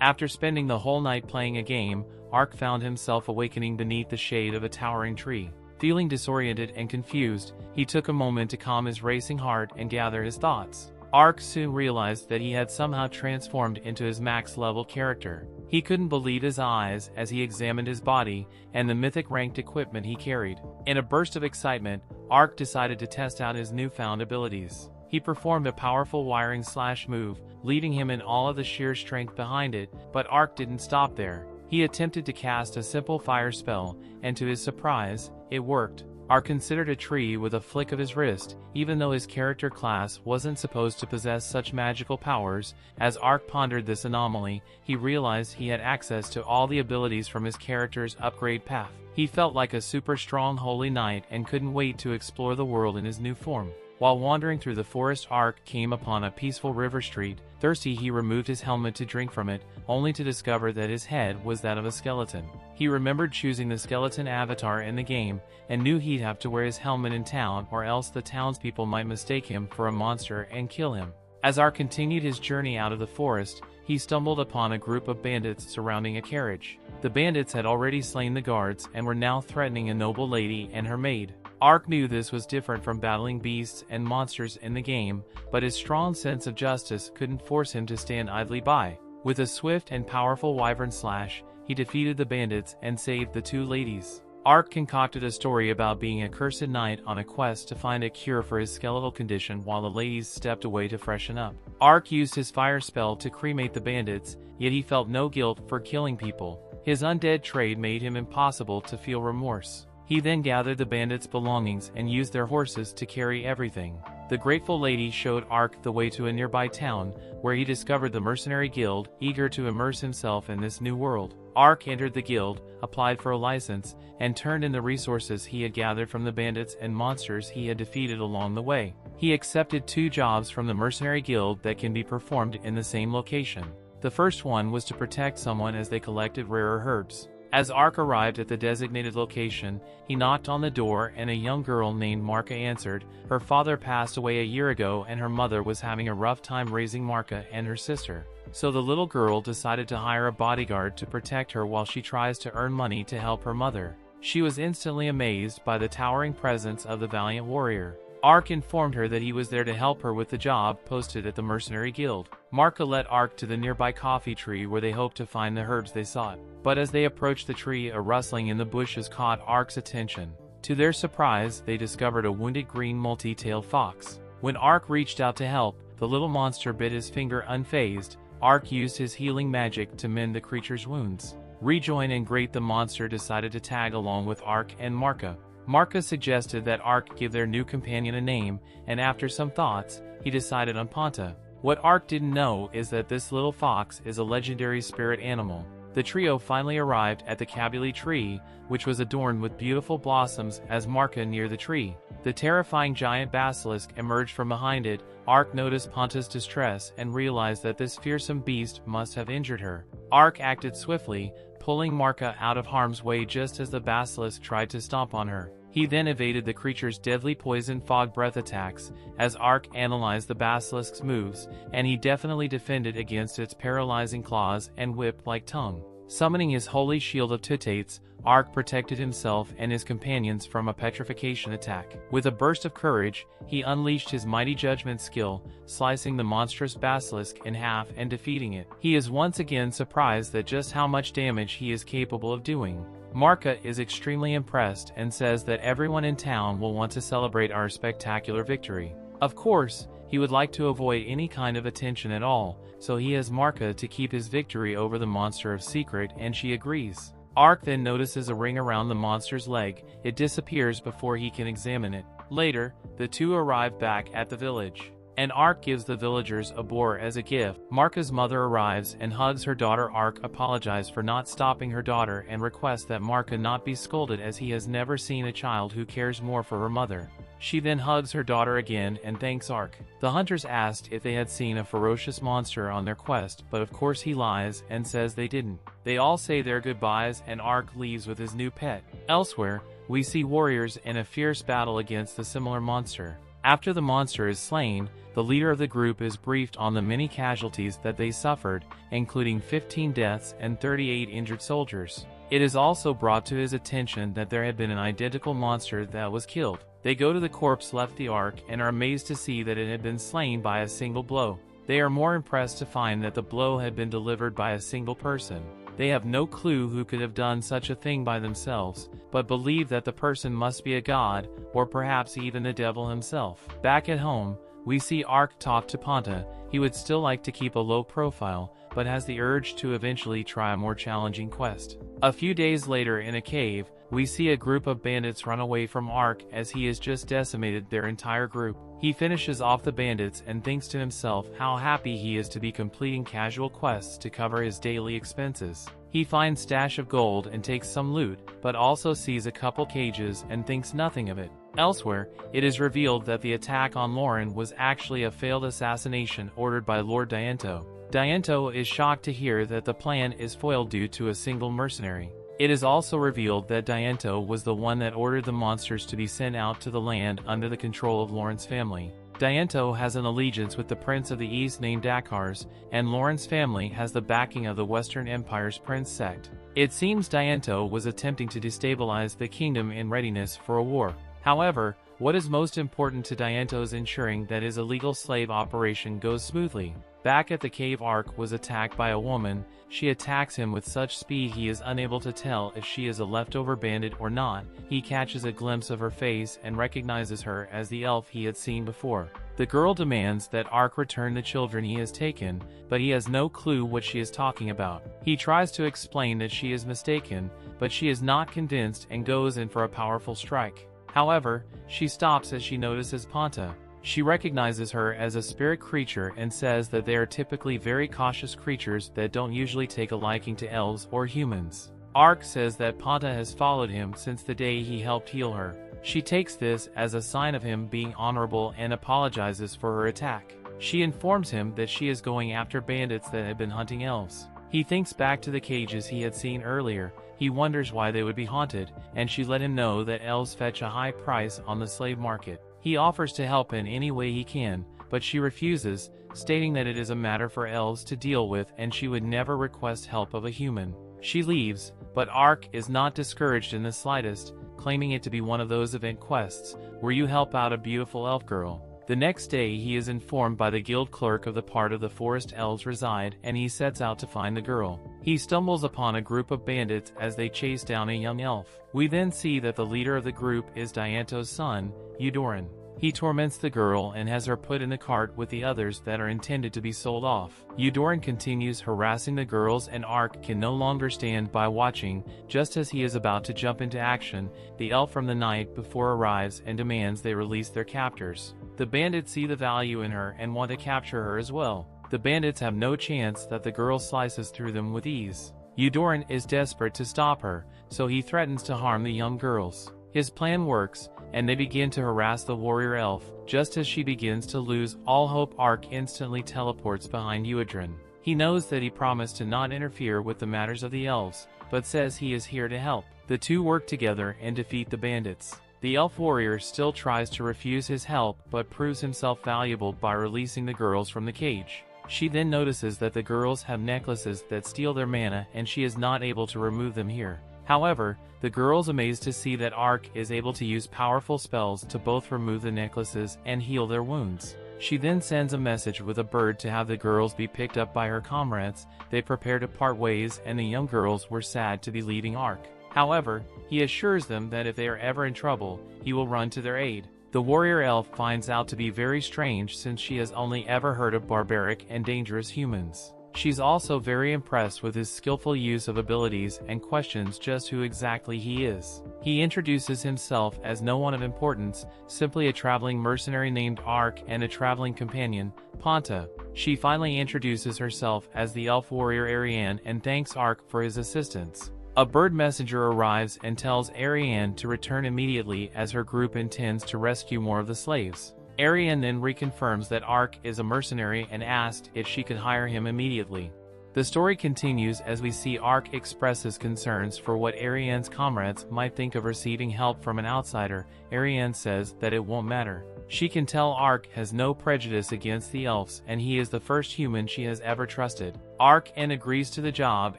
After spending the whole night playing a game, Ark found himself awakening beneath the shade of a towering tree. Feeling disoriented and confused, he took a moment to calm his racing heart and gather his thoughts. Ark soon realized that he had somehow transformed into his max-level character. He couldn't believe his eyes as he examined his body and the mythic-ranked equipment he carried. In a burst of excitement, Ark decided to test out his newfound abilities. He performed a powerful wiring slash move, leaving him in awe of the sheer strength behind it, but Ark didn't stop there. He attempted to cast a simple fire spell, and to his surprise, it worked. Ark considered a tree with a flick of his wrist, even though his character class wasn't supposed to possess such magical powers. As Ark pondered this anomaly, he realized he had access to all the abilities from his character's upgrade path. He felt like a super strong holy knight and couldn't wait to explore the world in his new form. While wandering through the forest, Ark came upon a peaceful river street. Thirsty, he removed his helmet to drink from it, only to discover that his head was that of a skeleton. He remembered choosing the skeleton avatar in the game, and knew he'd have to wear his helmet in town or else the townspeople might mistake him for a monster and kill him. As Ark continued his journey out of the forest, he stumbled upon a group of bandits surrounding a carriage. The bandits had already slain the guards and were now threatening a noble lady and her maid. Ark knew this was different from battling beasts and monsters in the game, but his strong sense of justice couldn't force him to stand idly by. With a swift and powerful wyvern slash, he defeated the bandits and saved the two ladies. Ark concocted a story about being a cursed knight on a quest to find a cure for his skeletal condition while the ladies stepped away to freshen up. Ark used his fire spell to cremate the bandits, yet he felt no guilt for killing people. His undead trait made him impossible to feel remorse. He then gathered the bandits' belongings and used their horses to carry everything. The grateful lady showed Ark the way to a nearby town, where he discovered the mercenary guild, eager to immerse himself in this new world. Ark entered the guild, applied for a license, and turned in the resources he had gathered from the bandits and monsters he had defeated along the way. He accepted 2 jobs from the mercenary guild that can be performed in the same location. The first one was to protect someone as they collected rarer herbs. As Ark arrived at the designated location, he knocked on the door and a young girl named Marka answered. Her father passed away a year ago and her mother was having a rough time raising Marka and her sister. So the little girl decided to hire a bodyguard to protect her while she tries to earn money to help her mother. She was instantly amazed by the towering presence of the valiant warrior. Ark informed her that he was there to help her with the job posted at the mercenary guild. Marka led Ark to the nearby coffee tree where they hoped to find the herbs they sought. But as they approached the tree, a rustling in the bushes caught Ark's attention. To their surprise, they discovered a wounded green multi-tailed fox. When Ark reached out to help, the little monster bit his finger unfazed. Ark used his healing magic to mend the creature's wounds. Rejoined and great, the monster decided to tag along with Ark and Marka. Marka suggested that Ark give their new companion a name, and after some thoughts, he decided on Panta. What Ark didn't know is that this little fox is a legendary spirit animal. The trio finally arrived at the Kabuli tree, which was adorned with beautiful blossoms. As Marka neared the tree, the terrifying giant basilisk emerged from behind it. Ark noticed Panta's distress and realized that this fearsome beast must have injured her. Ark acted swiftly, pulling Marka out of harm's way just as the basilisk tried to stomp on her. He then evaded the creature's deadly poison fog breath attacks. As Ark analyzed the basilisk's moves, and he definitely defended against its paralyzing claws and whip-like tongue. Summoning his holy shield of Tutates, Ark protected himself and his companions from a petrification attack. With a burst of courage, he unleashed his mighty judgment skill, slicing the monstrous basilisk in half and defeating it. He is once again surprised at just how much damage he is capable of doing. Marka is extremely impressed and says that everyone in town will want to celebrate our spectacular victory. Of course, he would like to avoid any kind of attention at all, so he has Marka to keep his victory over the monster a secret, and she agrees. Ark then notices a ring around the monster's leg. It disappears before he can examine it. Later, the two arrive back at the village, and Ark gives the villagers a boar as a gift. Marka's mother arrives and hugs her daughter. Ark apologizes for not stopping her daughter and requests that Marka not be scolded, as he has never seen a child who cares more for her mother. She then hugs her daughter again and thanks Ark. The hunters asked if they had seen a ferocious monster on their quest, but of course he lies and says they didn't. They all say their goodbyes and Ark leaves with his new pet. Elsewhere, we see warriors in a fierce battle against the similar monster. After the monster is slain, the leader of the group is briefed on the many casualties that they suffered, including 15 deaths and 38 injured soldiers. It is also brought to his attention that there had been an identical monster that was killed. They go to the corpse left the ark and are amazed to see that it had been slain by a single blow. They are more impressed to find that the blow had been delivered by a single person. They have no clue who could have done such a thing by themselves, but believe that the person must be a god, or perhaps even the devil himself. Back at home, we see Ark talk to Panta. He would still like to keep a low profile, but has the urge to eventually try a more challenging quest. A few days later in a cave, we see a group of bandits run away from Ark as he has just decimated their entire group. He finishes off the bandits and thinks to himself how happy he is to be completing casual quests to cover his daily expenses. He finds stash of gold and takes some loot, but also sees a couple cages and thinks nothing of it. Elsewhere, it is revealed that the attack on Lauren was actually a failed assassination ordered by Lord Diento. Diento is shocked to hear that the plan is foiled due to a single mercenary. It is also revealed that Diento was the one that ordered the monsters to be sent out to the land under the control of Lauren's family. Diento has an allegiance with the Prince of the East named Dakars, and Lauren's family has the backing of the Western Empire's Prince sect. It seems Diento was attempting to destabilize the kingdom in readiness for a war. However, what is most important to Diento is ensuring that his illegal slave operation goes smoothly. Back at the cave, Ark was attacked by a woman. She attacks him with such speed he is unable to tell if she is a leftover bandit or not. He catches a glimpse of her face and recognizes her as the elf he had seen before. The girl demands that Ark return the children he has taken, but he has no clue what she is talking about. He tries to explain that she is mistaken, but she is not convinced and goes in for a powerful strike. However, she stops as she notices Panta. She recognizes her as a spirit creature and says that they are typically very cautious creatures that don't usually take a liking to elves or humans. Ark says that Panta has followed him since the day he helped heal her. She takes this as a sign of him being honorable and apologizes for her attack. She informs him that she is going after bandits that have been hunting elves. He thinks back to the cages he had seen earlier. He wonders why they would be haunted, and she let him know that elves fetch a high price on the slave market. He offers to help in any way he can, but she refuses, stating that it is a matter for elves to deal with and she would never request help of a human. She leaves, but Ark is not discouraged in the slightest, claiming it to be one of those event quests, where you help out a beautiful elf girl. The next day he is informed by the guild clerk of the part of the forest elves reside, and he sets out to find the girl. He stumbles upon a group of bandits as they chase down a young elf. We then see that the leader of the group is Diento's son, Eudoran. He torments the girl and has her put in the cart with the others that are intended to be sold off. Eudoran continues harassing the girls, and Ark can no longer stand by watching. Just as he is about to jump into action, the elf from the night before arrives and demands they release their captors. The bandits see the value in her and want to capture her as well. The bandits have no chance that the girl slices through them with ease. Eudoran is desperate to stop her, so he threatens to harm the young girls. His plan works, and they begin to harass the warrior elf. Just as she begins to lose all hope, Ark instantly teleports behind Eudoran. He knows that he promised to not interfere with the matters of the elves, but says he is here to help. The two work together and defeat the bandits. The elf warrior still tries to refuse his help, but proves himself valuable by releasing the girls from the cage. She then notices that the girls have necklaces that steal their mana, and she is not able to remove them here. However, the girls amazed to see that Ark is able to use powerful spells to both remove the necklaces and heal their wounds. She then sends a message with a bird to have the girls be picked up by her comrades. They prepare to part ways, and the young girls were sad to be leaving Ark. However, he assures them that if they are ever in trouble, he will run to their aid. The warrior elf finds out to be very strange since she has only ever heard of barbaric and dangerous humans. She's also very impressed with his skillful use of abilities and questions just who exactly he is. He introduces himself as no one of importance, simply a traveling mercenary named Ark and a traveling companion, Panta. She finally introduces herself as the elf warrior Ariane and thanks Ark for his assistance. A bird messenger arrives and tells Ariane to return immediately as her group intends to rescue more of the slaves. Ariane then reconfirms that Ark is a mercenary and asked if she could hire him immediately. The story continues as we see Ark express his concerns for what Ariane's comrades might think of receiving help from an outsider. Ariane says that it won't matter. She can tell Ark has no prejudice against the elves and he is the first human she has ever trusted. Ark agrees to the job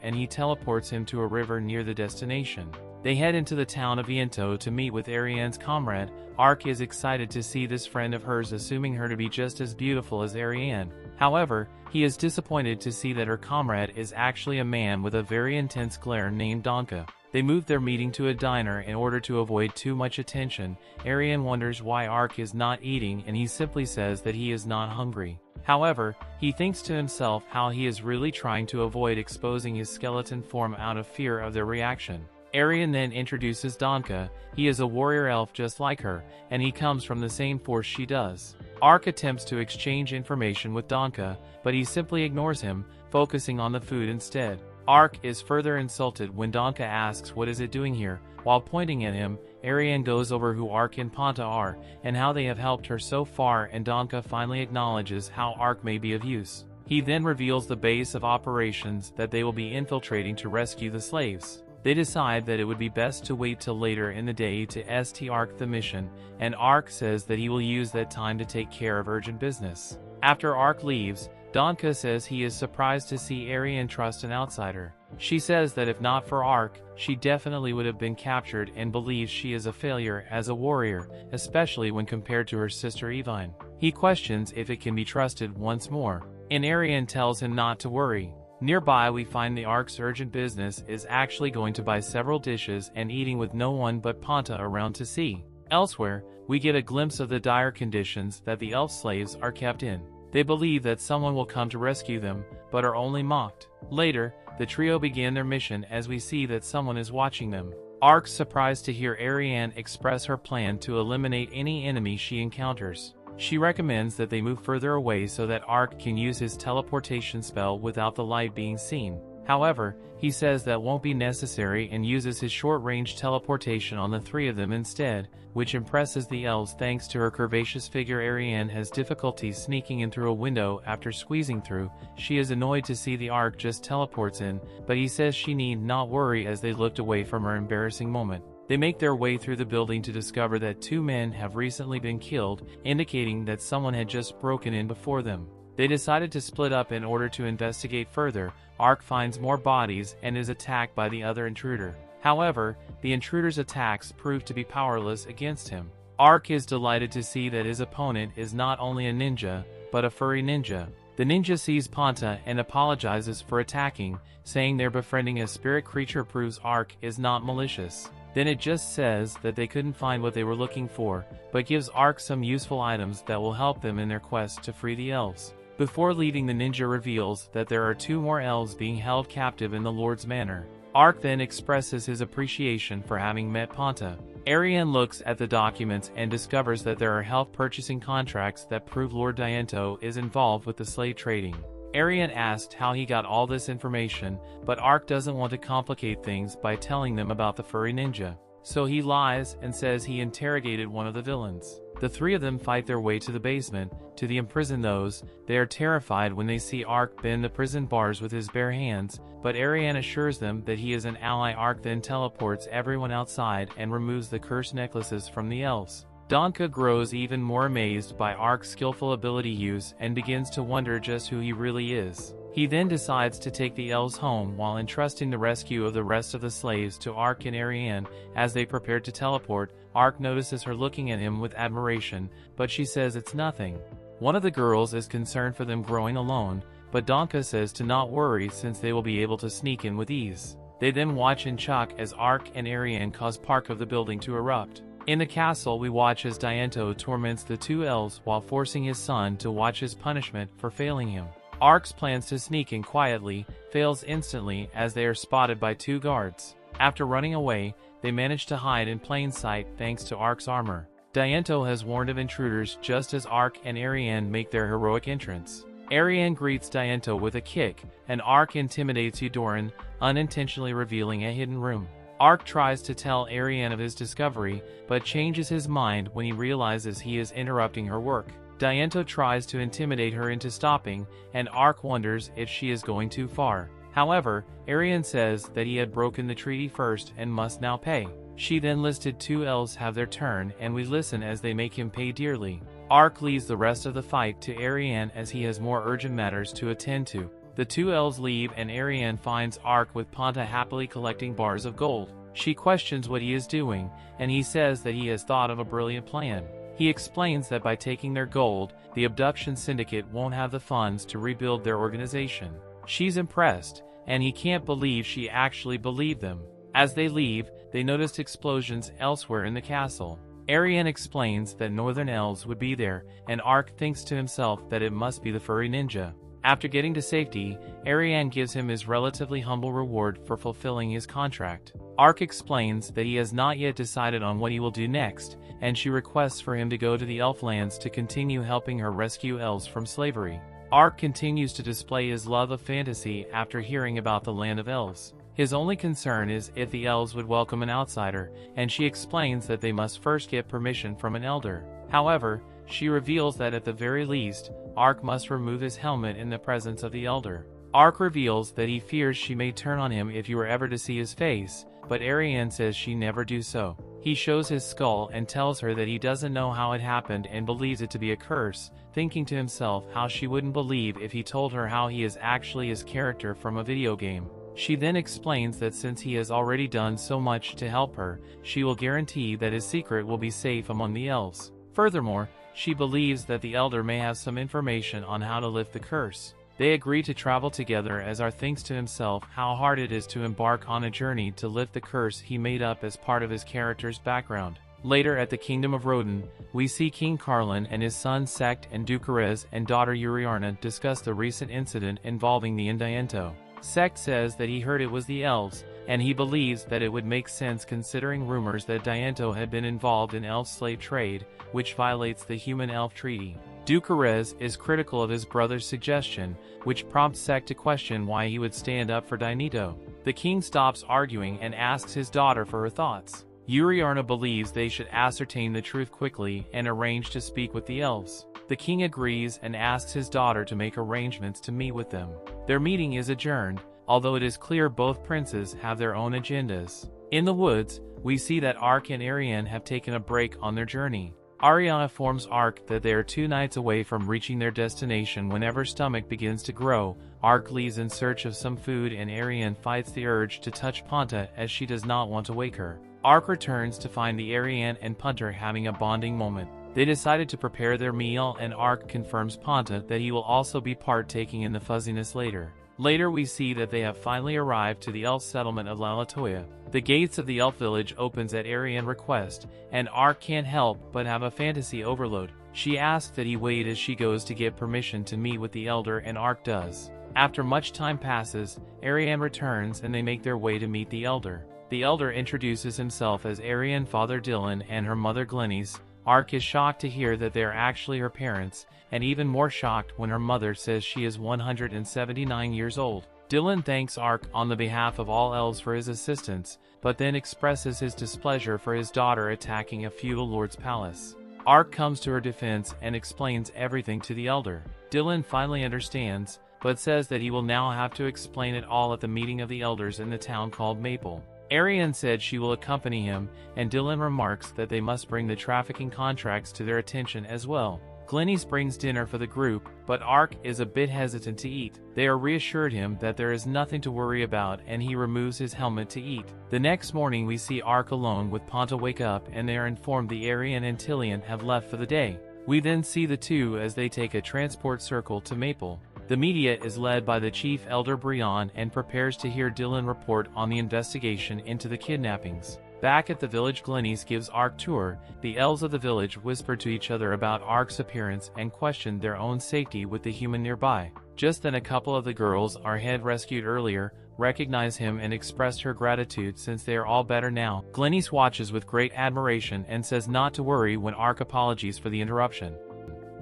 and he teleports him to a river near the destination. They head into the town of Viento to meet with Ariane's comrade. Ark is excited to see this friend of hers, assuming her to be just as beautiful as Ariane. However, he is disappointed to see that her comrade is actually a man with a very intense glare named Donka. They move their meeting to a diner in order to avoid too much attention. Ariane wonders why Ark is not eating and he simply says that he is not hungry. However, he thinks to himself how he is really trying to avoid exposing his skeleton form out of fear of their reaction. Ariane then introduces Donka. He is a warrior elf just like her, and he comes from the same force she does. Ark attempts to exchange information with Donka, but he simply ignores him, focusing on the food instead. Ark is further insulted when Donka asks what is it doing here. While pointing at him, Ariane goes over who Ark and Panta are, and how they have helped her so far, and Donka finally acknowledges how Ark may be of use. He then reveals the base of operations that they will be infiltrating to rescue the slaves. They decide that it would be best to wait till later in the day to st Ark the mission, and Ark says that he will use that time to take care of urgent business. After Ark leaves, Donka says he is surprised to see Ariane trust an outsider. She says that if not for Ark, she definitely would have been captured and believes she is a failure as a warrior, especially when compared to her sister Evine. He questions if it can be trusted once more, and Ariane tells him not to worry. Nearby we find the Ark's urgent business is actually going to buy several dishes and eating with no one but Panta around to see. Elsewhere, we get a glimpse of the dire conditions that the elf slaves are kept in. They believe that someone will come to rescue them, but are only mocked. Later, the trio begin their mission as we see that someone is watching them. Ark's surprised to hear Ariane express her plan to eliminate any enemy she encounters. She recommends that they move further away so that Ark can use his teleportation spell without the light being seen. However, he says that won't be necessary and uses his short-range teleportation on the three of them instead, which impresses the elves thanks to her curvaceous figure. Ariane has difficulty sneaking in through a window after squeezing through. She is annoyed to see the Ark just teleports in, but he says she need not worry as they looked away from her embarrassing moment. They make their way through the building to discover that two men have recently been killed, indicating that someone had just broken in before them. They decided to split up in order to investigate further. Ark finds more bodies and is attacked by the other intruder. However, the intruder's attacks prove to be powerless against him. Ark is delighted to see that his opponent is not only a ninja, but a furry ninja. The ninja sees Panta and apologizes for attacking, saying their befriending a spirit creature proves Ark is not malicious. Then it just says that they couldn't find what they were looking for, but gives Ark some useful items that will help them in their quest to free the elves. Before leaving, the ninja reveals that there are two more elves being held captive in the Lord's Manor. Ark then expresses his appreciation for having met Panta. Ariane looks at the documents and discovers that there are health purchasing contracts that prove Lord Diento is involved with the slave trading. Ariane asked how he got all this information, but Ark doesn't want to complicate things by telling them about the furry ninja. So he lies and says he interrogated one of the villains. The three of them fight their way to the basement, to imprison those. They are terrified when they see Ark bend the prison bars with his bare hands, but Ariane assures them that he is an ally. Ark then teleports everyone outside and removes the cursed necklaces from the elves. Donka grows even more amazed by Ark's skillful ability use and begins to wonder just who he really is. He then decides to take the elves home while entrusting the rescue of the rest of the slaves to Ark and Ariane. As they prepare to teleport, Ark notices her looking at him with admiration, but she says it's nothing. One of the girls is concerned for them growing alone, but Donka says to not worry since they will be able to sneak in with ease. They then watch in shock as Ark and Ariane cause part of the building to erupt. In the castle, we watch as Diento torments the two elves while forcing his son to watch his punishment for failing him. Ark's plans to sneak in quietly fails instantly as they are spotted by two guards. After running away, they manage to hide in plain sight thanks to Ark's armor. Diento has warned of intruders just as Ark and Ariane make their heroic entrance. Ariane greets Diento with a kick, and Ark intimidates Eudoran, unintentionally revealing a hidden room. Ark tries to tell Ariane of his discovery, but changes his mind when he realizes he is interrupting her work. Diento tries to intimidate her into stopping, and Ark wonders if she is going too far. However, Ariane says that he had broken the treaty first and must now pay. She then listed two elves have their turn, and we listen as they make him pay dearly. Ark leaves the rest of the fight to Ariane as he has more urgent matters to attend to. The two elves leave and Ariane finds Ark with Ponta happily collecting bars of gold. She questions what he is doing, and he says that he has thought of a brilliant plan. He explains that by taking their gold, the abduction syndicate won't have the funds to rebuild their organization. She's impressed, and he can't believe she actually believed them. As they leave, they notice explosions elsewhere in the castle. Ariane explains that northern elves would be there, and Ark thinks to himself that it must be the furry ninja. After getting to safety, Ariane gives him his relatively humble reward for fulfilling his contract. Ark explains that he has not yet decided on what he will do next, and she requests for him to go to the Elflands to continue helping her rescue elves from slavery. Ark continues to display his love of fantasy after hearing about the land of elves. His only concern is if the elves would welcome an outsider, and she explains that they must first get permission from an elder. However, she reveals that at the very least, Ark must remove his helmet in the presence of the elder. Ark reveals that he fears she may turn on him if you were ever to see his face, but Ariane says she never do so. He shows his skull and tells her that he doesn't know how it happened and believes it to be a curse, thinking to himself how she wouldn't believe if he told her how he is actually his character from a video game. She then explains that since he has already done so much to help her, she will guarantee that his secret will be safe among the elves. Furthermore, she believes that the elder may have some information on how to lift the curse. They agree to travel together as Ark thinks to himself how hard it is to embark on a journey to lift the curse he made up as part of his character's background. Later at the Kingdom of Rodan, we see King Carlin and his son Sect and Ducarez and daughter Uriarna discuss the recent incident involving the Indiento. Sect says that he heard it was the elves, and he believes that it would make sense considering rumors that Diento had been involved in elf slave trade, which violates the human-elf treaty. Ducarez is critical of his brother's suggestion, which prompts Sect to question why he would stand up for Diento. The king stops arguing and asks his daughter for her thoughts. Uriarna believes they should ascertain the truth quickly and arrange to speak with the elves. The king agrees and asks his daughter to make arrangements to meet with them. Their meeting is adjourned, although it is clear both princes have their own agendas. In the woods, we see that Ark and Ariane have taken a break on their journey. Ariana informs Ark that they are 2 nights away from reaching their destination whenever stomach begins to grow. Ark leaves in search of some food and Ariane fights the urge to touch Ponta as she does not want to wake her. Ark returns to find the Ariane and Punter having a bonding moment. They decided to prepare their meal and Ark confirms Ponta that he will also be partaking in the fuzziness later. Later we see that they have finally arrived to the elf settlement of Lalatoya. The gates of the elf village opens at Ariane's request, and Ark can't help but have a fantasy overload. She asks that he wait as she goes to get permission to meet with the elder and Ark does. After much time passes, Ariane returns and they make their way to meet the elder. The elder introduces himself as Ariane Father Dylan and her mother Glenys. Ark is shocked to hear that they are actually her parents, and even more shocked when her mother says she is 179 years old. Dylan thanks Ark on the behalf of all elves for his assistance, but then expresses his displeasure for his daughter attacking a feudal lord's palace. Ark comes to her defense and explains everything to the elder. Dylan finally understands, but says that he will now have to explain it all at the meeting of the elders in the town called Maple. Ariane said she will accompany him, and Dylan remarks that they must bring the trafficking contracts to their attention as well. Glenys brings dinner for the group, but Ark is a bit hesitant to eat. They are reassured him that there is nothing to worry about and he removes his helmet to eat. The next morning we see Ark alone with Ponta wake up and they are informed the Ariane and Tillian have left for the day. We then see the two as they take a transport circle to Maple. The media is led by the chief elder Brian and prepares to hear Dylan report on the investigation into the kidnappings. Back at the village, Glenys gives Ark tour. The elves of the village whisper to each other about Ark's appearance and question their own safety with the human nearby. Just then a couple of the girls our head rescued earlier recognize him and express her gratitude since they are all better now. Glenys watches with great admiration and says not to worry when Ark apologies for the interruption.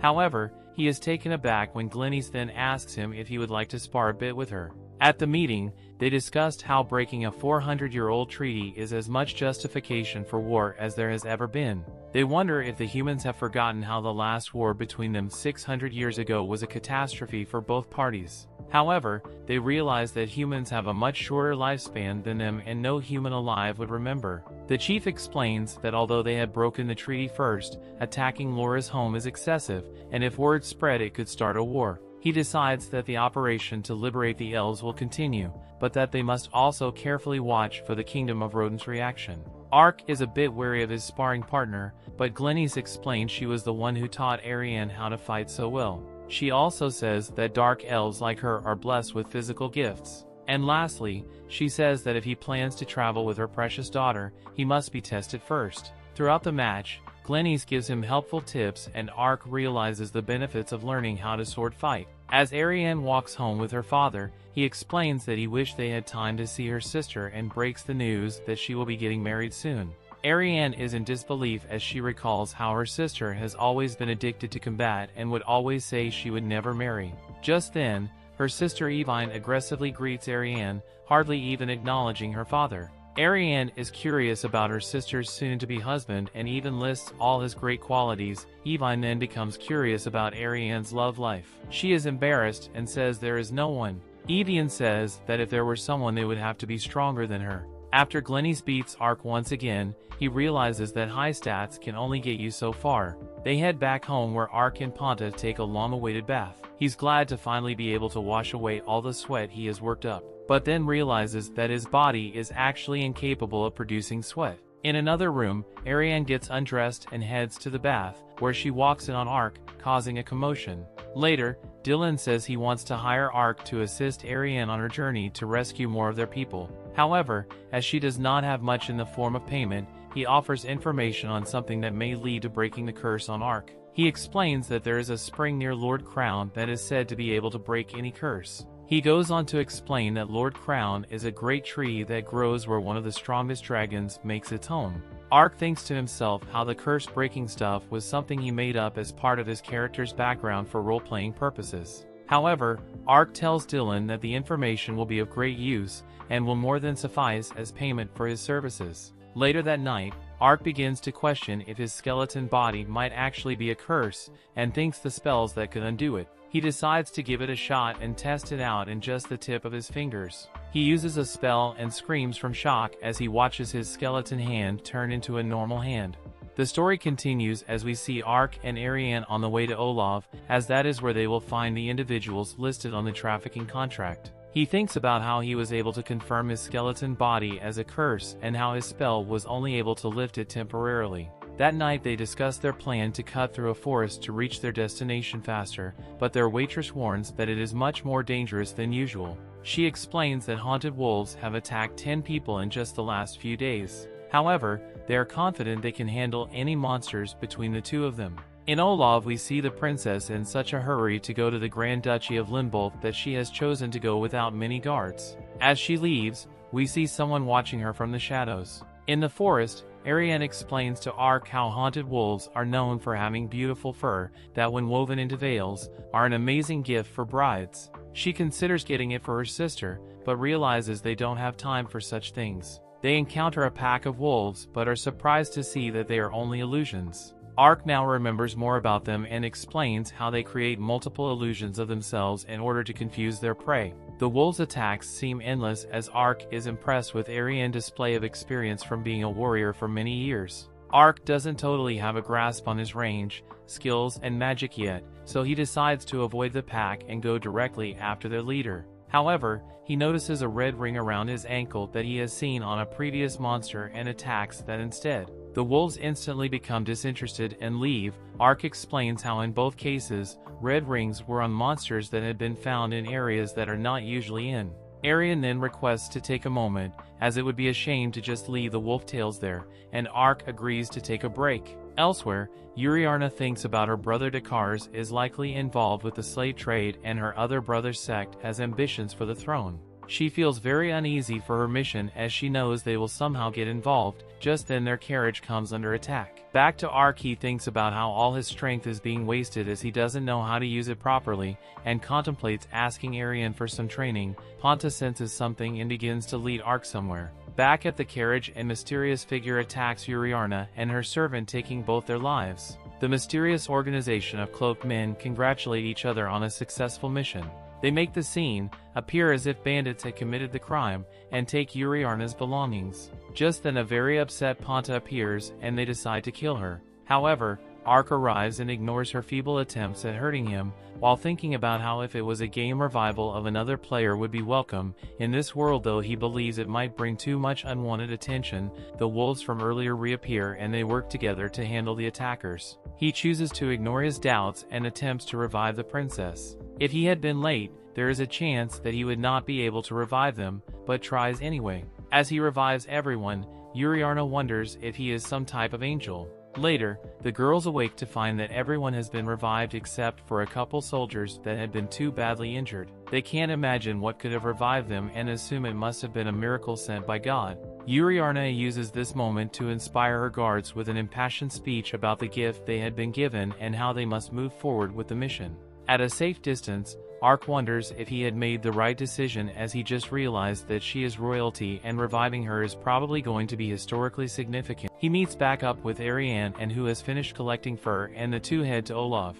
However, he is taken aback when Glenys then asks him if he would like to spar a bit with her. At the meeting, They discussed how breaking a 400-year-old treaty is as much justification for war as there has ever been. They wonder if the humans have forgotten how the last war between them 600 years ago was a catastrophe for both parties. However, they realize that humans have a much shorter lifespan than them and no human alive would remember. The chief explains that although they had broken the treaty first, attacking Laura's home is excessive, and if word spread it could start a war. He decides that the operation to liberate the elves will continue, but that they must also carefully watch for the Kingdom of Rodents' reaction. Ark is a bit wary of his sparring partner, but Glenys explains she was the one who taught Ariane how to fight so well. She also says that dark elves like her are blessed with physical gifts. And lastly, she says that if he plans to travel with her precious daughter, he must be tested first. Throughout the match, Glenys gives him helpful tips and Ark realizes the benefits of learning how to sword fight. As Ariane walks home with her father, he explains that he wished they had time to see her sister and breaks the news that she will be getting married soon. Ariane is in disbelief as she recalls how her sister has always been addicted to combat and would always say she would never marry. Just then, her sister Evine aggressively greets Ariane, hardly even acknowledging her father. Ariane is curious about her sister's soon-to-be husband and even lists all his great qualities. Evine then becomes curious about Ariane's love life. She is embarrassed and says there is no one. Evian says that if there were someone they would have to be stronger than her. After Glenys beats Ark once again, he realizes that high stats can only get you so far. They head back home where Ark and Ponta take a long-awaited bath. He's glad to finally be able to wash away all the sweat he has worked up, but then realizes that his body is actually incapable of producing sweat. In another room, Ariane gets undressed and heads to the bath, where she walks in on Ark, causing a commotion. Later, Dylan says he wants to hire Ark to assist Ariane on her journey to rescue more of their people. However, as she does not have much in the form of payment, he offers information on something that may lead to breaking the curse on Ark. He explains that there is a spring near Lord Crown that is said to be able to break any curse. He goes on to explain that Lord Crown is a great tree that grows where one of the strongest dragons makes its home. Ark thinks to himself how the curse-breaking stuff was something he made up as part of his character's background for role-playing purposes. However, Ark tells Dylan that the information will be of great use and will more than suffice as payment for his services. Later that night, Ark begins to question if his skeleton body might actually be a curse and thinks the spells that could undo it. He decides to give it a shot and test it out in just the tip of his fingers. He uses a spell and screams from shock as he watches his skeleton hand turn into a normal hand. The story continues as we see Ark and Ariane on the way to Olaf, as that is where they will find the individuals listed on the trafficking contract. He thinks about how he was able to confirm his skeleton body as a curse and how his spell was only able to lift it temporarily. That night they discuss their plan to cut through a forest to reach their destination faster, but their waitress warns that it is much more dangerous than usual. She explains that haunted wolves have attacked 10 people in just the last few days. However, they are confident they can handle any monsters between the two of them. In Olaf we see the princess in such a hurry to go to the Grand Duchy of Limbold that she has chosen to go without many guards. As she leaves, we see someone watching her from the shadows. In the forest, Ariane explains to Ark how haunted wolves are known for having beautiful fur that when woven into veils, are an amazing gift for brides. She considers getting it for her sister, but realizes they don't have time for such things. They encounter a pack of wolves but are surprised to see that they are only illusions. Ark now remembers more about them and explains how they create multiple illusions of themselves in order to confuse their prey. The wolves' attacks seem endless as Ark is impressed with Ariane's display of experience from being a warrior for many years. Ark doesn't totally have a grasp on his range, skills, and magic yet, so he decides to avoid the pack and go directly after their leader. However, he notices a red ring around his ankle that he has seen on a previous monster and attacks that instead. The wolves instantly become disinterested and leave. Ark explains how in both cases, red rings were on monsters that had been found in areas that are not usually in. Ariane then requests to take a moment, as it would be a shame to just leave the wolf tails there, and Ark agrees to take a break. Elsewhere, Uriarna thinks about her brother Dakars is likely involved with the slave trade and her other brother's sect has ambitions for the throne. She feels very uneasy for her mission as she knows they will somehow get involved, Just then their carriage comes under attack. Back to Ark, he thinks about how all his strength is being wasted as he doesn't know how to use it properly, and contemplates asking Ariane for some training. Ponta senses something and begins to lead Ark somewhere. Back at the carriage, a mysterious figure attacks Yuriarna and her servant, taking both their lives. The mysterious organization of cloaked men congratulate each other on a successful mission. They make the scene appear as if bandits had committed the crime and take Yuriarna's belongings. Just then a very upset Ponta appears and they decide to kill her. However, Ark arrives and ignores her feeble attempts at hurting him, while thinking about how if it was a game revival of another player would be welcome. In this world though, he believes it might bring too much unwanted attention. The wolves from earlier reappear and they work together to handle the attackers. He chooses to ignore his doubts and attempts to revive the princess. If he had been late, there is a chance that he would not be able to revive them, but tries anyway. As he revives everyone, Yuriarna wonders if he is some type of angel. Later, the girls awake to find that everyone has been revived except for a couple soldiers that had been too badly injured. They can't imagine what could have revived them and assume it must have been a miracle sent by God. Yuriarna uses this moment to inspire her guards with an impassioned speech about the gift they had been given and how they must move forward with the mission. At a safe distance, Ark wonders if he had made the right decision, as he just realized that she is royalty and reviving her is probably going to be historically significant. He meets back up with Ariane and who has finished collecting fur, and the two head to Olaf.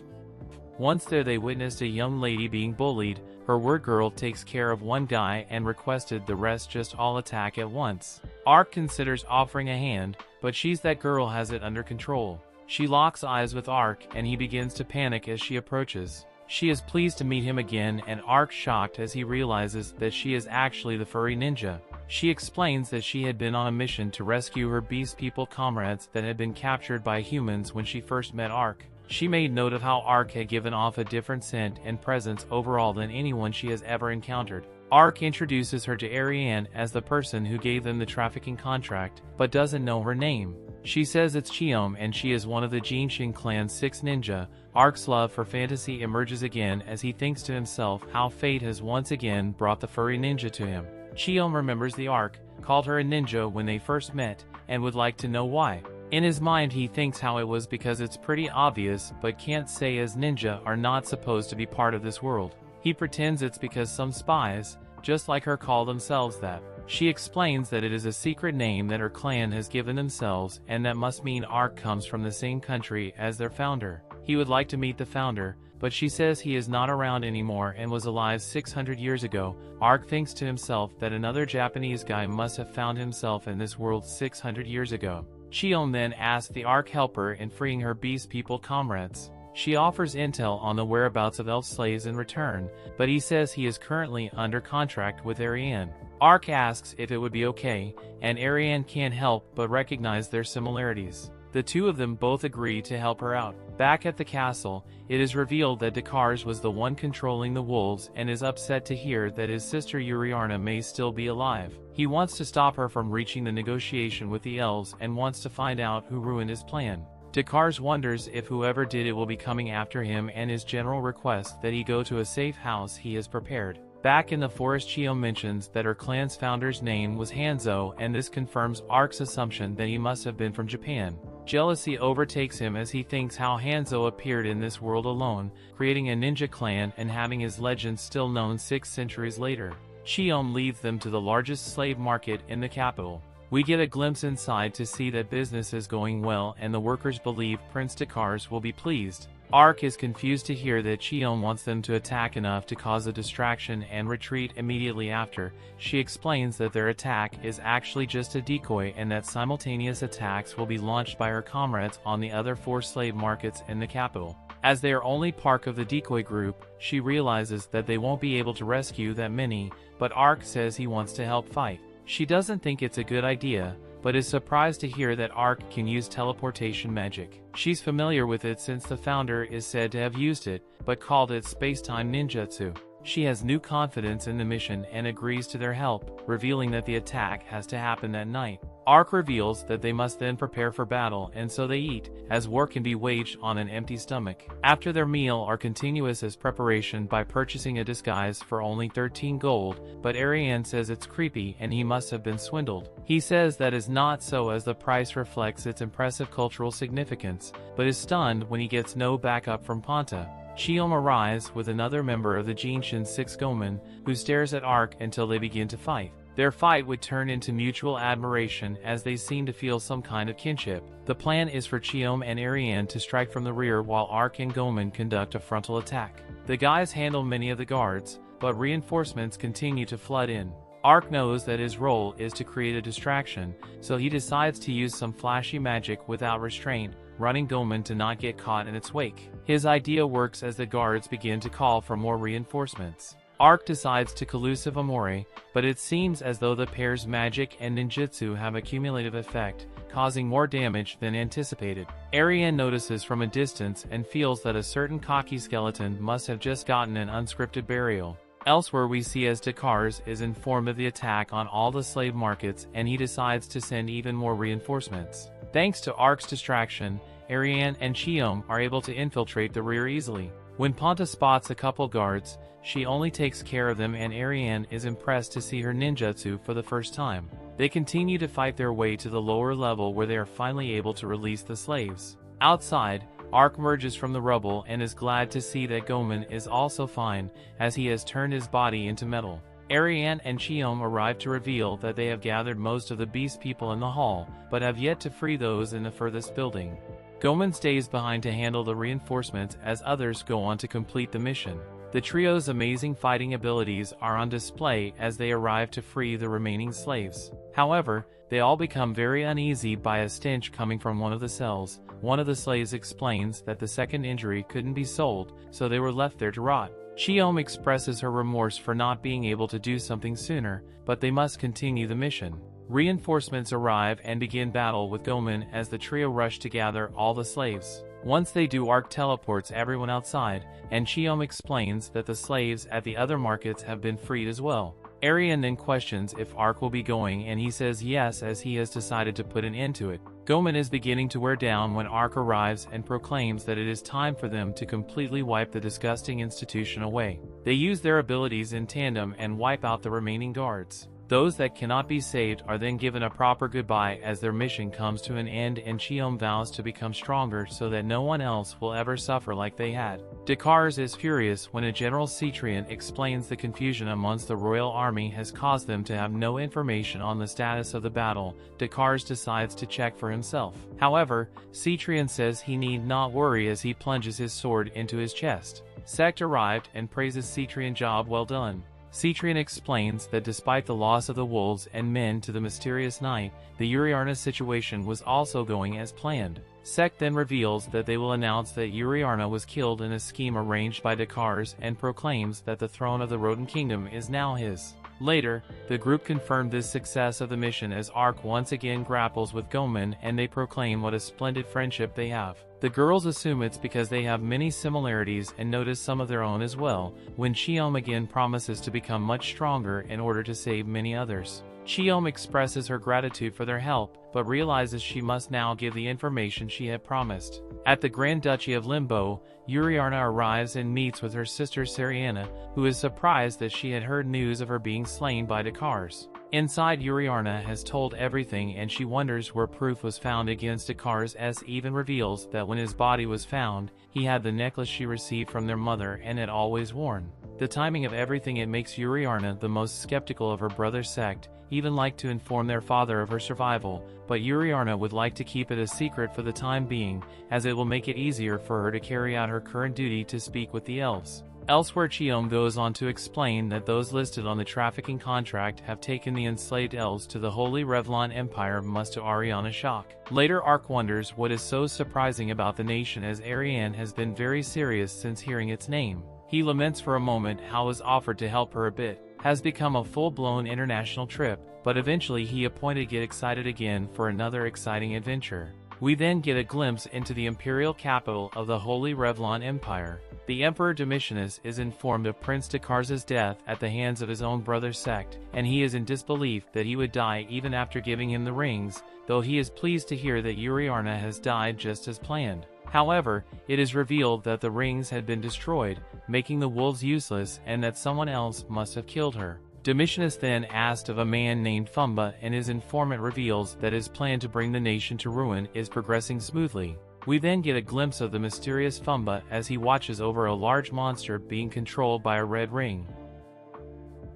Once there they witnessed a young lady being bullied. Her word girl takes care of one guy and requested the rest just all attack at once. Ark considers offering a hand, but she's that girl has it under control. She locks eyes with Ark and he begins to panic as she approaches. She is pleased to meet him again and Ark shocked as he realizes that she is actually the furry ninja. She explains that she had been on a mission to rescue her beast people comrades that had been captured by humans when she first met Ark. She made note of how Ark had given off a different scent and presence overall than anyone she has ever encountered. Ark introduces her to Ariane as the person who gave them the trafficking contract, but doesn't know her name. She says it's Chiom and she is one of the Jinshin clan's 6 ninja. Ark's love for fantasy emerges again as he thinks to himself how fate has once again brought the furry ninja to him. Chiom remembers the Ark called her a ninja when they first met, and would like to know why. In his mind he thinks how it was because it's pretty obvious, but can't say, as ninja are not supposed to be part of this world. He pretends it's because some spies, just like her, call themselves that. She explains that it is a secret name that her clan has given themselves, and that must mean Ark comes from the same country as their founder. He would like to meet the founder, but she says he is not around anymore and was alive 600 years ago. Ark thinks to himself that another Japanese guy must have found himself in this world 600 years ago. Chiom then asks the Ark helper in freeing her beast people comrades. She offers intel on the whereabouts of elf slaves in return, but he says he is currently under contract with Ariane. Ark asks if it would be okay, and Ariane can't help but recognize their similarities. The two of them both agree to help her out. Back at the castle, it is revealed that Dekars was the one controlling the wolves and is upset to hear that his sister Yuriarna may still be alive. He wants to stop her from reaching the negotiation with the elves and wants to find out who ruined his plan. Dekars wonders if whoever did it will be coming after him, and his general request that he go to a safe house he has prepared. Back in the forest, Chiom mentions that her clan's founder's name was Hanzo, and this confirms Ark's assumption that he must have been from Japan. Jealousy overtakes him as he thinks how Hanzo appeared in this world alone, creating a ninja clan and having his legend still known 6 centuries later. Chiom leads them to the largest slave market in the capital. We get a glimpse inside to see that business is going well and the workers believe Prince Dekars will be pleased. Ark is confused to hear that Chiom wants them to attack enough to cause a distraction and retreat immediately after. She explains that their attack is actually just a decoy and that simultaneous attacks will be launched by her comrades on the other 4 slave markets in the capital. As they are only part of the decoy group, she realizes that they won't be able to rescue that many, but Ark says he wants to help fight. She doesn't think it's a good idea, but is surprised to hear that Ark can use teleportation magic. She's familiar with it since the founder is said to have used it, but called it space-time ninjutsu. She has new confidence in the mission and agrees to their help, revealing that the attack has to happen that night. Ark reveals that they must then prepare for battle, and so they eat, as war can be waged on an empty stomach. After their meal are continuous as preparation by purchasing a disguise for only 13 gold, but Ariane says it's creepy and he must have been swindled. He says that is not so, as the price reflects its impressive cultural significance, but is stunned when he gets no backup from Ponta. Chiom arrives with another member of the Jinshin 6 Gomen, who stares at Ark until they begin to fight. Their fight would turn into mutual admiration as they seem to feel some kind of kinship. The plan is for Chiom and Ariane to strike from the rear while Ark and Gomen conduct a frontal attack. The guys handle many of the guards, but reinforcements continue to flood in. Ark knows that his role is to create a distraction, so he decides to use some flashy magic without restraint, running Gomen to not get caught in its wake. His idea works as the guards begin to call for more reinforcements. Ark decides to collusive Amore, but it seems as though the pair's magic and ninjutsu have a cumulative effect, causing more damage than anticipated. Ariane notices from a distance and feels that a certain cocky skeleton must have just gotten an unscripted burial. Elsewhere we see as Dakars is informed of the attack on all the slave markets, and he decides to send even more reinforcements. Thanks to Ark's distraction, Ariane and Chiom are able to infiltrate the rear easily. When Ponta spots a couple guards, she only takes care of them, and Ariane is impressed to see her ninjutsu for the first time. They continue to fight their way to the lower level where they are finally able to release the slaves. Outside, Ark merges from the rubble and is glad to see that Gomen is also fine, as he has turned his body into metal. Ariane and Chiom arrive to reveal that they have gathered most of the beast people in the hall, but have yet to free those in the furthest building. Gomen stays behind to handle the reinforcements as others go on to complete the mission. The trio's amazing fighting abilities are on display as they arrive to free the remaining slaves. However, they all become very uneasy by a stench coming from one of the cells. One of the slaves explains that the second injury couldn't be sold, so they were left there to rot. Chiom expresses her remorse for not being able to do something sooner, but they must continue the mission. Reinforcements arrive and begin battle with Gomen as the trio rush to gather all the slaves. Once they do, Ark teleports everyone outside, and Chiom explains that the slaves at the other markets have been freed as well. Ariane then questions if Ark will be going, and he says yes, as he has decided to put an end to it. Gomen is beginning to wear down when Ark arrives and proclaims that it is time for them to completely wipe the disgusting institution away. They use their abilities in tandem and wipe out the remaining guards. Those that cannot be saved are then given a proper goodbye as their mission comes to an end, and Chiom vows to become stronger so that no one else will ever suffer like they had. Dakars is furious when a General Cetrian explains the confusion amongst the royal army has caused them to have no information on the status of the battle. Dakars decides to check for himself. However, Cetrian says he need not worry as he plunges his sword into his chest. Sect arrived and praises Cetrian job well done. Cetrian explains that despite the loss of the wolves and men to the mysterious night, the Uriarna situation was also going as planned. Sect then reveals that they will announce that Uriarna was killed in a scheme arranged by Dakars and proclaims that the throne of the Rodent Kingdom is now his. Later, the group confirmed this success of the mission as Ark once again grapples with Gomen, and they proclaim what a splendid friendship they have. The girls assume it's because they have many similarities and notice some of their own as well, when Chiom again promises to become much stronger in order to save many others. Chiom expresses her gratitude for their help, but realizes she must now give the information she had promised. At the Grand Duchy of Limbo, Uriarna arrives and meets with her sister Seriana, who is surprised that she had heard news of her being slain by Dakars. Inside, Uriarna has told everything, and she wonders where proof was found against Dakars, as even reveals that when his body was found, he had the necklace she received from their mother and had always worn. The timing of everything, it makes Uriarna the most skeptical of her brother's sect, even like to inform their father of her survival, but Uriarna would like to keep it a secret for the time being, as it will make it easier for her to carry out her current duty to speak with the elves. Elsewhere, Chiom goes on to explain that those listed on the trafficking contract have taken the enslaved elves to the Holy Revlon Empire, much to Ariana's shock. Later, Ark wonders what is so surprising about the nation, as Ariane has been very serious since hearing its name. He laments for a moment how his offer to help her a bit has become a full-blown international trip, but eventually he appointed get excited again for another exciting adventure. We then get a glimpse into the imperial capital of the Holy Revlon Empire. The Emperor Domitianus is informed of Prince Dakarza's death at the hands of his own brother's sect, and he is in disbelief that he would die even after giving him the rings, though he is pleased to hear that Uriarna has died just as planned. However, it is revealed that the rings had been destroyed, making the wolves useless, and that someone else must have killed her. Domitianus then asked of a man named Fumba, and his informant reveals that his plan to bring the nation to ruin is progressing smoothly. We then get a glimpse of the mysterious Fumba as he watches over a large monster being controlled by a red ring.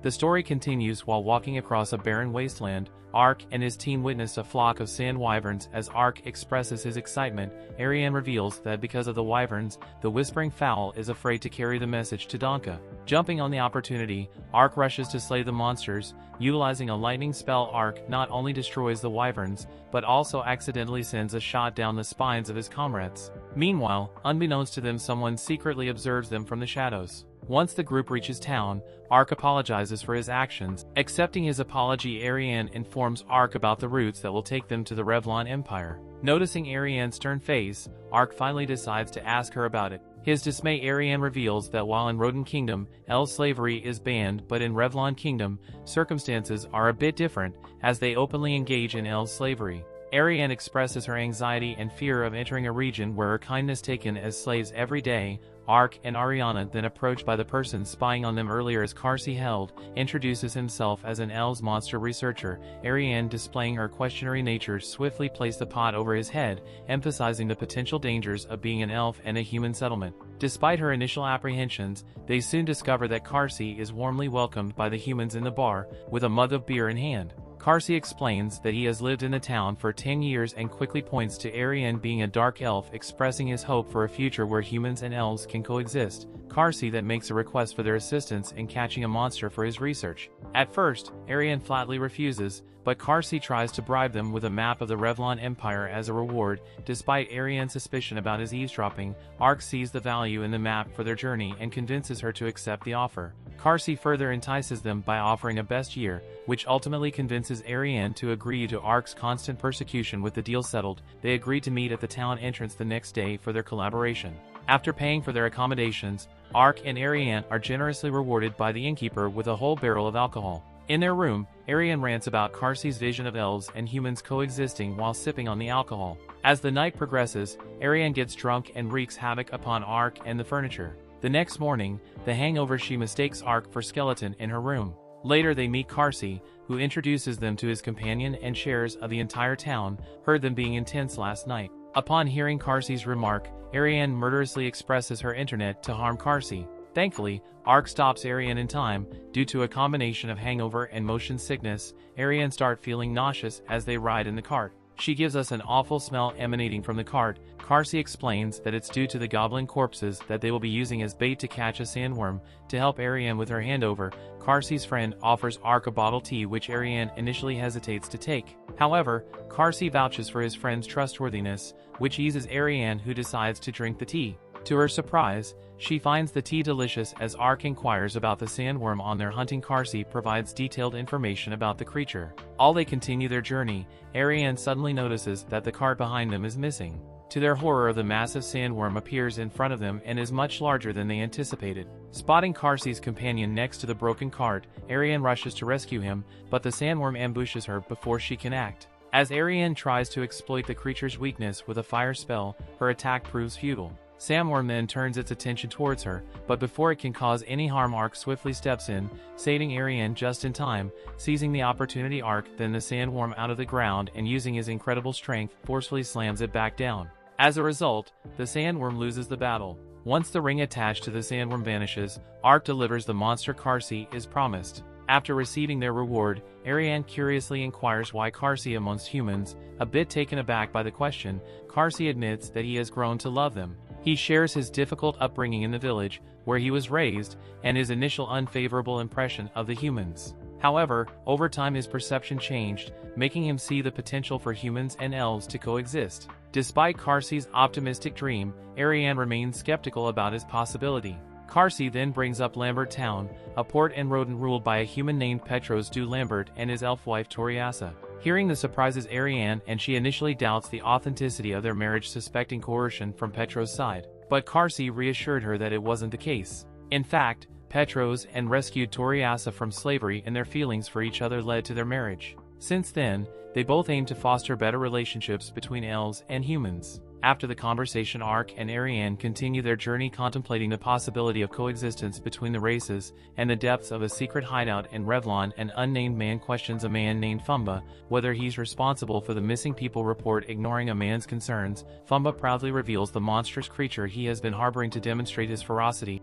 The story continues while walking across a barren wasteland. Ark and his team witnessed a flock of sand wyverns. As Ark expresses his excitement, Ariane reveals that because of the wyverns, the Whispering Fowl is afraid to carry the message to Donka. Jumping on the opportunity, Ark rushes to slay the monsters. Utilizing a lightning spell, Ark not only destroys the wyverns, but also accidentally sends a shot down the spines of his comrades. Meanwhile, unbeknownst to them, someone secretly observes them from the shadows. Once the group reaches town, Ark apologizes for his actions. Accepting his apology, Ariane informs Ark about the routes that will take them to the Revlon Empire. Noticing Ariane's stern face, Ark finally decides to ask her about it. His dismay, Ariane reveals that while in Rodin Kingdom, El slavery is banned, but in Revlon Kingdom, circumstances are a bit different, as they openly engage in El slavery. Ariane expresses her anxiety and fear of entering a region where her kindness taken as slaves every day. Ark and Ariana, then approached by the person spying on them earlier as Karsi held, introduces himself as an Elves monster researcher. Ariane, displaying her questionary nature, swiftly placed the pot over his head, emphasizing the potential dangers of being an elf and a human settlement. Despite her initial apprehensions, they soon discover that Karsi is warmly welcomed by the humans in the bar, with a mug of beer in hand. Karsi explains that he has lived in the town for 10 years and quickly points to Ariane being a dark elf, expressing his hope for a future where humans and elves can coexist. Karsi then makes a request for their assistance in catching a monster for his research. At first, Ariane flatly refuses, but Karsi tries to bribe them with a map of the Revlon Empire as a reward. Despite Ariane's suspicion about his eavesdropping, Ark sees the value in the map for their journey and convinces her to accept the offer. Karsi further entices them by offering a best year, which ultimately convinces Ariane to agree to Ark's constant persecution. With the deal settled, they agree to meet at the town entrance the next day for their collaboration. After paying for their accommodations, Ark and Ariane are generously rewarded by the innkeeper with a whole barrel of alcohol. In their room, Ariane rants about Karsi's vision of elves and humans coexisting while sipping on the alcohol. As the night progresses, Ariane gets drunk and wreaks havoc upon Ark and the furniture. The next morning, the hangover, she mistakes Ark for skeleton in her room. Later they meet Karsi, who introduces them to his companion and shares of the entire town, heard them being intense last night. Upon hearing Karsi's remark, Ariane murderously expresses her internet to harm Karsi. Thankfully, Ark stops Ariane in time. Due to a combination of hangover and motion sickness, Ariane starts feeling nauseous as they ride in the cart. She gives us an awful smell emanating from the cart. Karsi explains that it's due to the goblin corpses that they will be using as bait to catch a sandworm. To help Ariane with her handover, Karsi's friend offers Ark a bottle tea, which Ariane initially hesitates to take. However, Karsi vouches for his friend's trustworthiness, which eases Ariane, who decides to drink the tea. To her surprise, she finds the tea delicious. As Ark inquires about the sandworm on their hunting, Karsi provides detailed information about the creature. All they continue their journey, Ariane suddenly notices that the cart behind them is missing. To their horror, the massive sandworm appears in front of them and is much larger than they anticipated. Spotting Karsi's companion next to the broken cart, Ariane rushes to rescue him, but the sandworm ambushes her before she can act. As Ariane tries to exploit the creature's weakness with a fire spell, her attack proves futile. Sandworm then turns its attention towards her, but before it can cause any harm, Ark swiftly steps in, saving Ariane just in time. Seizing the opportunity, Ark then the sandworm out of the ground and, using his incredible strength, forcefully slams it back down. As a result, the sandworm loses the battle. Once the ring attached to the sandworm vanishes, Ark delivers the monster Karsi is promised. After receiving their reward, Ariane curiously inquires why Karsi amongst humans. A bit taken aback by the question, Karsi admits that he has grown to love them. He shares his difficult upbringing in the village where he was raised and his initial unfavorable impression of the humans. However, over time his perception changed, making him see the potential for humans and elves to coexist. Despite Karsi's optimistic dream, Ariane remains skeptical about his possibility. Karsi then brings up Lambert Town, a port and Rodin ruled by a human named Petros du Lambert and his elf wife Toriasa. Hearing the surprises Ariane, and she initially doubts the authenticity of their marriage, suspecting coercion from Petro's side. But Karsi reassured her that it wasn't the case. In fact, Petros and rescued Toriasa from slavery, and their feelings for each other led to their marriage. Since then, they both aim to foster better relationships between elves and humans. After the conversation, Ark and Ariane continue their journey, contemplating the possibility of coexistence between the races and the depths of a secret hideout in Revlon. An unnamed man questions a man named Fumba whether he's responsible for the missing people report. Ignoring a man's concerns, Fumba proudly reveals the monstrous creature he has been harboring to demonstrate his ferocity.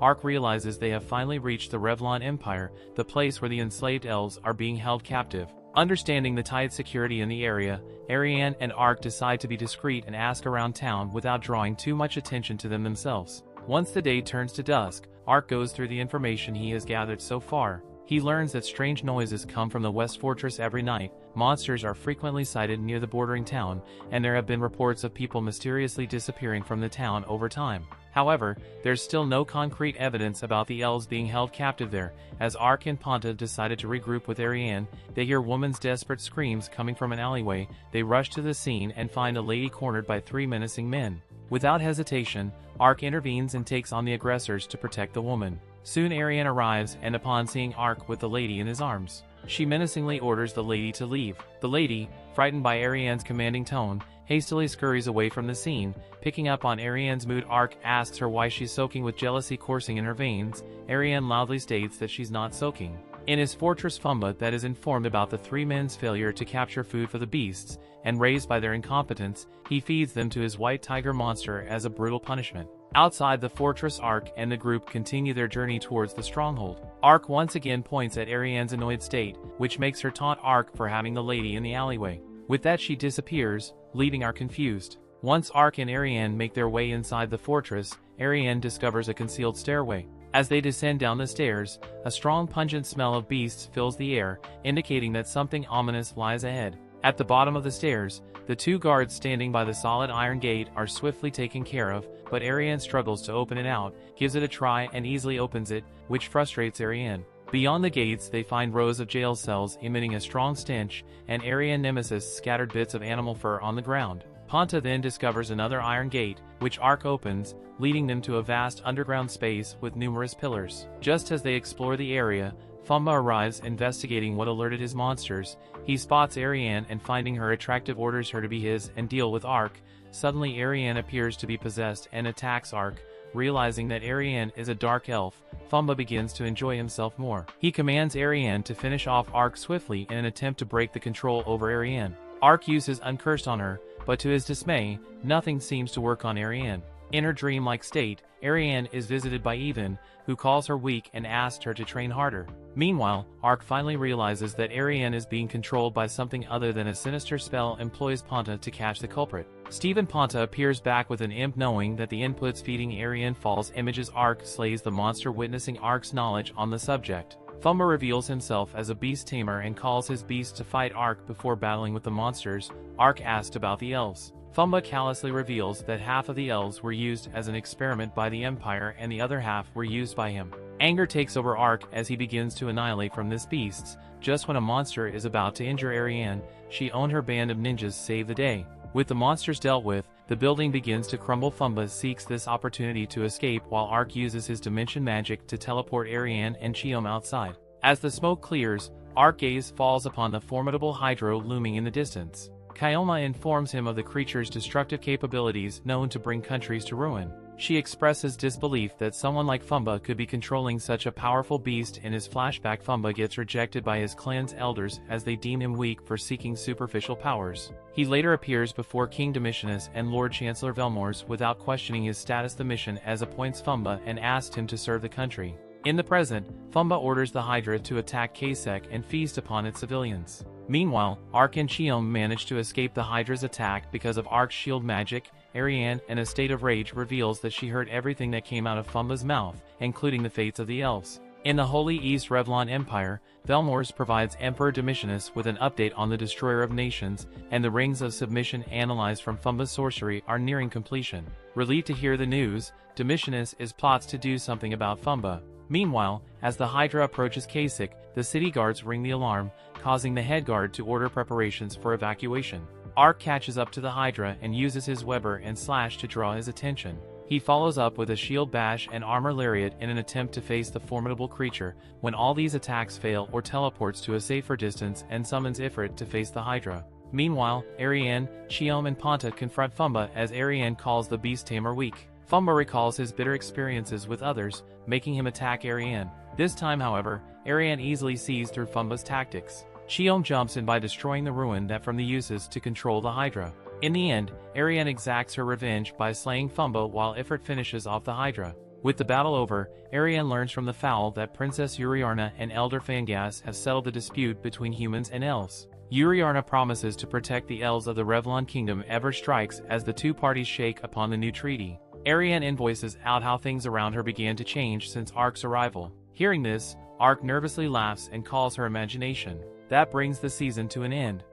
Ark realizes they have finally reached the Revlon Empire, the place where the enslaved elves are being held captive. Understanding the tight security in the area, Ariane and Ark decide to be discreet and ask around town without drawing too much attention to them themselves. Once the day turns to dusk, Ark goes through the information he has gathered so far. He learns that strange noises come from the West Fortress every night, monsters are frequently sighted near the bordering town, and there have been reports of people mysteriously disappearing from the town over time. However, there's still no concrete evidence about the elves being held captive there. As Ark and Ponta decided to regroup with Ariane, they hear women's desperate screams coming from an alleyway. They rush to the scene and find a lady cornered by 3 menacing men. Without hesitation, Ark intervenes and takes on the aggressors to protect the woman. Soon Ariane arrives, and upon seeing Ark with the lady in his arms, she menacingly orders the lady to leave. The lady, frightened by Ariane's commanding tone, hastily scurries away from the scene. Picking up on Ariane's mood, Ark asks her why she's soaking with jealousy coursing in her veins. Ariane loudly states that she's not soaking. In his fortress, Fumba, that is informed about the 3 men's failure to capture food for the beasts, and raised by their incompetence, he feeds them to his white tiger monster as a brutal punishment. Outside the fortress, Ark and the group continue their journey towards the stronghold. Ark once again points at Ariane's annoyed state, which makes her taunt Ark for having the lady in the alleyway. With that, she disappears, leaving Ark confused. Once Ark and Ariane make their way inside the fortress, Ariane discovers a concealed stairway. As they descend down the stairs, a strong pungent smell of beasts fills the air, indicating that something ominous lies ahead. At the bottom of the stairs, the 2 guards standing by the solid iron gate are swiftly taken care of, but Ariane struggles to open it out, gives it a try and easily opens it, which frustrates Ariane. Beyond the gates, they find rows of jail cells emitting a strong stench, and Ariane nemesis scattered bits of animal fur on the ground. Ponta then discovers another iron gate, which Ark opens, leading them to a vast underground space with numerous pillars. Just as they explore the area, Fumba arrives, investigating what alerted his monsters. He spots Ariane and, finding her attractive, orders her to be his and deal with Ark. Suddenly Ariane appears to be possessed and attacks Ark. Realizing that Ariane is a dark elf, Fumba begins to enjoy himself more. He commands Ariane to finish off Ark swiftly in an attempt to break the control over Ariane. Ark uses Uncursed on her, but to his dismay, nothing seems to work on Ariane. In her dreamlike state, Ariane is visited by Even, who calls her weak and asks her to train harder. Meanwhile, Ark finally realizes that Ariane is being controlled by something other than a sinister spell, employs Ponta to catch the culprit. Stephen Ponta appears back with an imp, knowing that the inputs feeding Ariane false images. Ark slays the monster, witnessing Ark's knowledge on the subject. Fumba reveals himself as a beast tamer and calls his beast to fight Ark. Before battling with the monsters, Ark asked about the elves. Fumba callously reveals that half of the elves were used as an experiment by the Empire and the other half were used by him. Anger takes over Ark as he begins to annihilate from this beasts. Just when a monster is about to injure Ariane, she and her band of ninjas save the day. With the monsters dealt with, the building begins to crumble. Fumba seeks this opportunity to escape, while Ark uses his dimension magic to teleport Ariane and Chiom outside. As the smoke clears, Ark's gaze falls upon the formidable Hydro looming in the distance. Kyoma informs him of the creature's destructive capabilities, known to bring countries to ruin. She expresses disbelief that someone like Fumba could be controlling such a powerful beast. In his flashback, Fumba gets rejected by his clan's elders as they deem him weak for seeking superficial powers. He later appears before King Domitianus and Lord Chancellor Velmors without questioning his status. The mission as appoints Fumba and asks him to serve the country. In the present, Fumba orders the Hydra to attack Kasek and feast upon its civilians. Meanwhile, Ark and Chiom manage to escape the Hydra's attack because of Ark's shield magic. Ariane, in a state of rage, reveals that she heard everything that came out of Fumba's mouth, including the fates of the elves. In the Holy East Revlon Empire, Velmors provides Emperor Domitianus with an update on the Destroyer of Nations, and the Rings of Submission analyzed from Fumba's sorcery are nearing completion. Relieved to hear the news, Domitianus plots to do something about Fumba. Meanwhile, as the Hydra approaches Kasich, the city guards ring the alarm, causing the head guard to order preparations for evacuation. Ark catches up to the Hydra and uses his Weber and Slash to draw his attention. He follows up with a shield bash and armor lariat in an attempt to face the formidable creature. When all these attacks fail, or teleports to a safer distance and summons Ifrit to face the Hydra. Meanwhile, Ariane, Chiom and Ponta confront Fumba as Ariane calls the beast tamer weak. Fumba recalls his bitter experiences with others, making him attack Ariane. This time, however, Ariane easily sees through Fumba's tactics. Chiom jumps in by destroying the ruin that from the uses to control the Hydra. In the end, Ariane exacts her revenge by slaying Fumba while Ifrit finishes off the Hydra. With the battle over, Ariane learns from the Fowl that Princess Uriarna and Elder Fangas have settled the dispute between humans and elves. Uriarna promises to protect the elves of the Revlon Kingdom ever strikes as the two parties shake upon the new treaty. Ariane invoices out how things around her began to change since Ark's arrival. Hearing this, Ark nervously laughs and calls her imagination. That brings the season to an end.